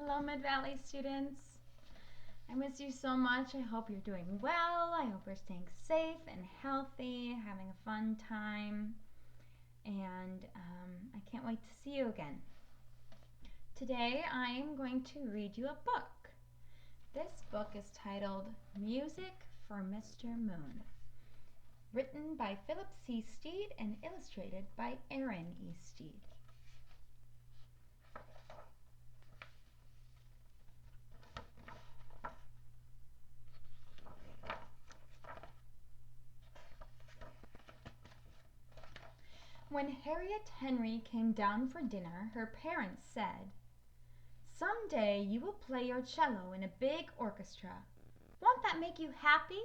Hello, Mid-Valley students. I miss you so much. I hope you're doing well. I hope you're staying safe and healthy, having a fun time, and I can't wait to see you again. Today I am going to read you a book. This book is titled Music for Mr. Moon, written by Philip C. Steed and illustrated by Aaron E. Steed. When Harriet Henry came down for dinner, her parents said, "Some day you will play your cello in a big orchestra. Won't that make you happy?"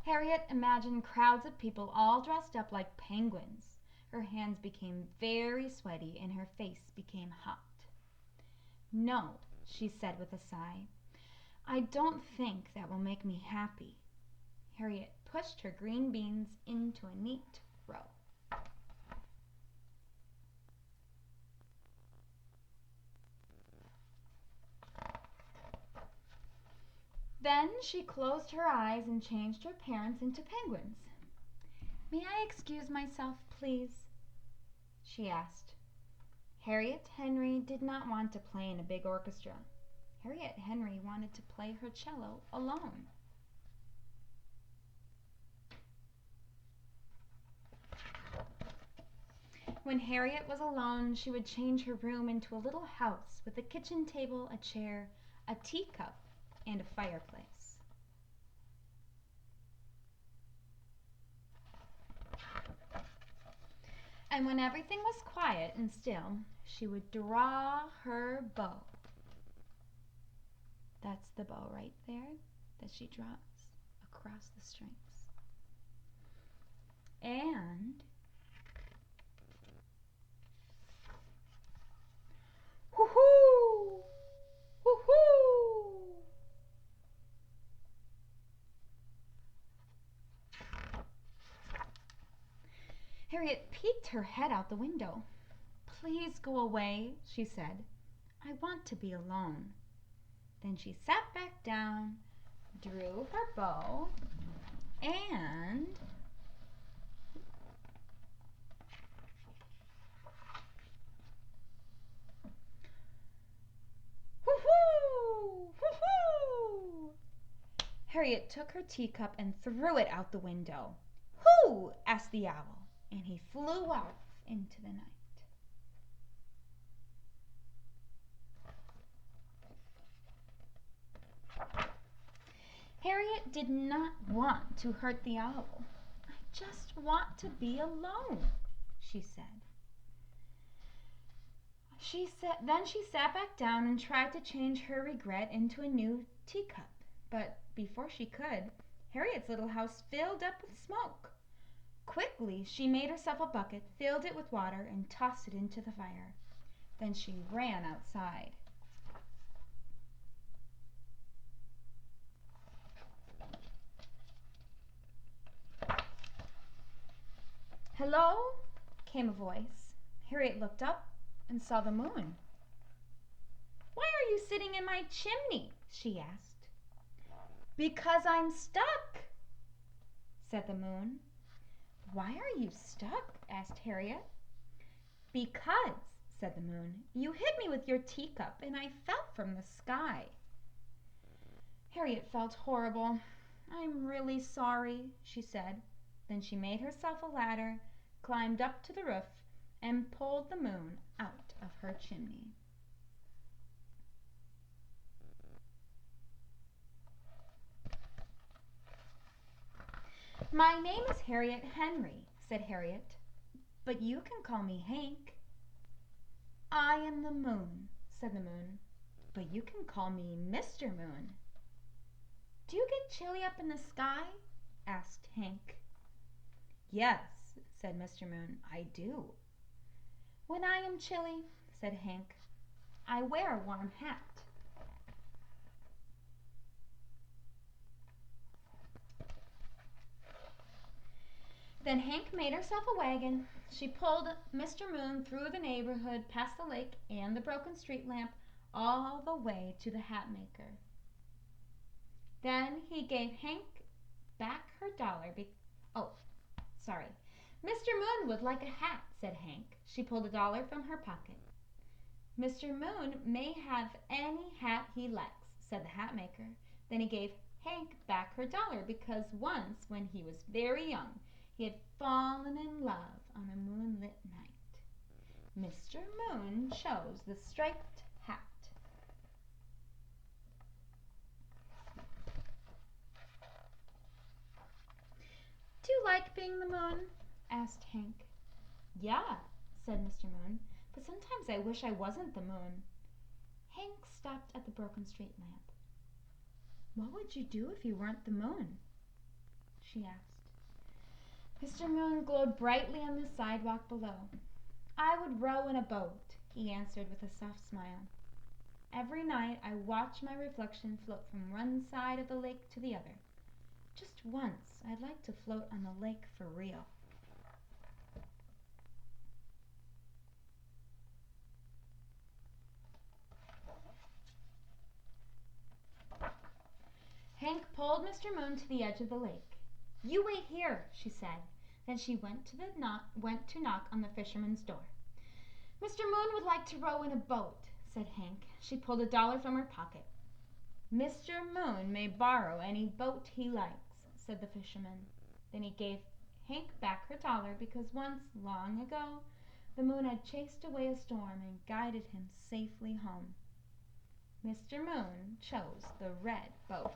Harriet imagined crowds of people all dressed up like penguins. Her hands became very sweaty and her face became hot. "No," she said with a sigh, "I don't think that will make me happy." Harriet pushed her green beans into a neat row. Then she closed her eyes and changed her parents into penguins. "May I excuse myself, please?" she asked. Harriet Henry did not want to play in a big orchestra. Harriet Henry wanted to play her cello alone. When Harriet was alone, she would change her room into a little house with a kitchen table, a chair, a teacup, and a fireplace. And when everything was quiet and still, she would draw her bow. That's the bow right there that she draws across the strings. And whoo-hoo! Whoo-hoo! Harriet peeked her head out the window. "Please go away," she said. "I want to be alone." Then she sat back down, drew her bow, and whoo-hoo! Whoo-hoo! Harriet took her teacup and threw it out the window. "Who?" asked the owl, and he flew off into the night. Harriet did not want to hurt the owl. "I just want to be alone," she said. Then she sat back down and tried to change her regret into a new teacup. But before she could, Harriet's little house filled up with smoke. Quickly she made herself a bucket, filled it with water, and tossed it into the fire. Then she ran outside. "Hello?" came a voice. Harriet looked up and saw the moon. "Why are you sitting in my chimney?" she asked. "Because I'm stuck," said the moon. "Why are you stuck?" asked Harriet. "Because," said the moon, "you hit me with your teacup and I fell from the sky." Harriet felt horrible. "I'm really sorry," she said. Then she made herself a ladder, climbed up to the roof, and pulled the moon out of her chimney. "My name is Harriet Henry," said Harriet, "but you can call me Hank." "I am the moon," said the moon, "but you can call me Mr. Moon." "Do you get chilly up in the sky?" asked Hank. "Yes," said Mr. Moon, "I do." "When I am chilly," said Hank, "I wear a warm hat." Then Hank made herself a wagon. She pulled Mr. Moon through the neighborhood, past the lake and the broken street lamp, all the way to the hat maker. Then he gave Hank back her dollar. Oh, sorry. Mr. Moon would like a hat, said Hank. She pulled a dollar from her pocket. Mr. Moon may have any hat he likes, said the hat maker. Then he gave Hank back her dollar because once, when he was very young, he had fallen in love on a moonlit night. Mr. Moon chose the striped hat. Do you like being the moon? Asked Hank. Yeah, said Mr. Moon, but sometimes I wish I wasn't the moon. Hank stopped at the broken street lamp. What would you do if you weren't the moon? She asked. Mr. Moon glowed brightly on the sidewalk below. I would row in a boat, he answered with a soft smile. Every night I watch my reflection float from one side of the lake to the other. Just once I'd like to float on the lake for real. Hank pulled Mr. Moon to the edge of the lake. You wait here, she said. Then she went to knock on the fisherman's door. Mr. Moon would like to row in a boat, said Hank. She pulled a dollar from her pocket. Mr. Moon may borrow any boat he likes, said the fisherman. Then he gave Hank back her dollar because once, long ago, the moon had chased away a storm and guided him safely home. Mr. Moon chose the red boat.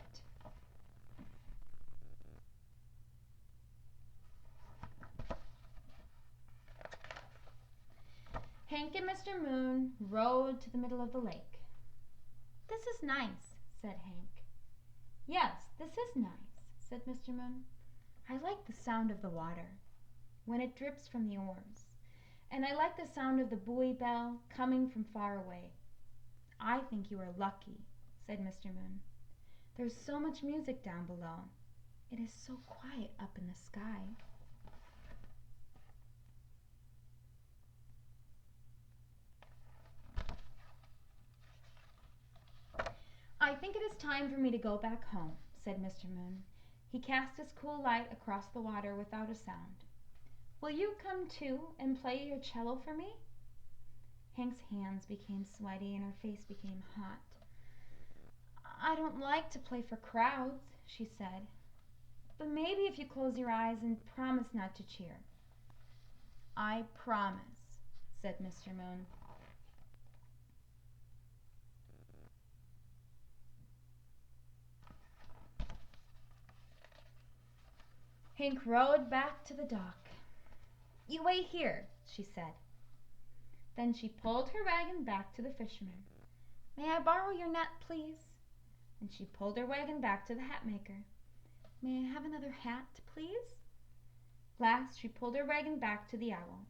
Hank and Mr. Moon rowed to the middle of the lake. This is nice, said Hank. Yes, this is nice, said Mr. Moon. I like the sound of the water when it drips from the oars, and I like the sound of the buoy bell coming from far away. I think you are lucky, said Mr. Moon. There's so much music down below. It is so quiet up in the sky. I think it is time for me to go back home, said Mr. Moon. He cast his cool light across the water without a sound. Will you come too and play your cello for me? Hank's hands became sweaty and her face became hot. I don't like to play for crowds, she said. But maybe if you close your eyes and promise not to cheer. I promise, said Mr. Moon. Hank rowed back to the dock. You wait here, she said. Then she pulled her wagon back to the fisherman. May I borrow your net, please? And she pulled her wagon back to the hat maker. May I have another hat, please? Last, she pulled her wagon back to the owl.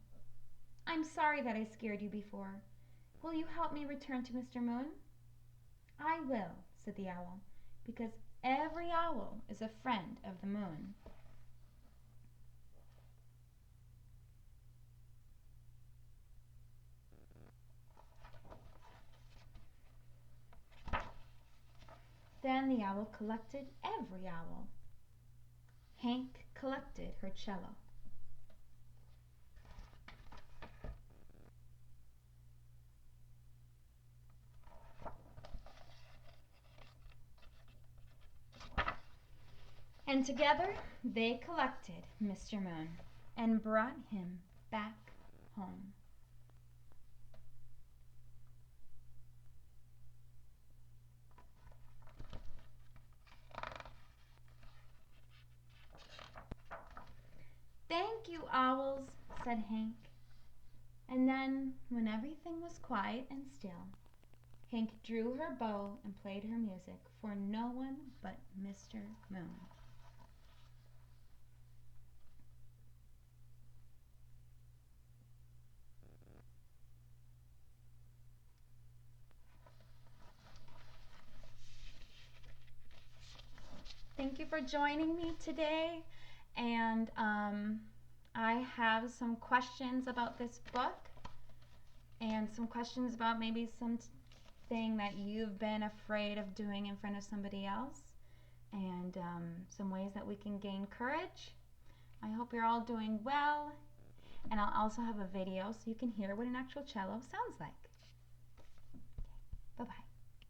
I'm sorry that I scared you before. Will you help me return to Mr. Moon? I will, said the owl, because every owl is a friend of the moon. Then the owl collected every owl. Hank collected her cello. And together they collected Mr. Moon and brought him back home. Thank you, owls, said Hank. And then, when everything was quiet and still, Hank drew her bow and played her music for no one but Mr. Moon. Thank you for joining me today, and I have some questions about this book and some questions about maybe something that you've been afraid of doing in front of somebody else, and some ways that we can gain courage. I hope you're all doing well, and I'll also have a video so you can hear what an actual cello sounds like. Bye-bye.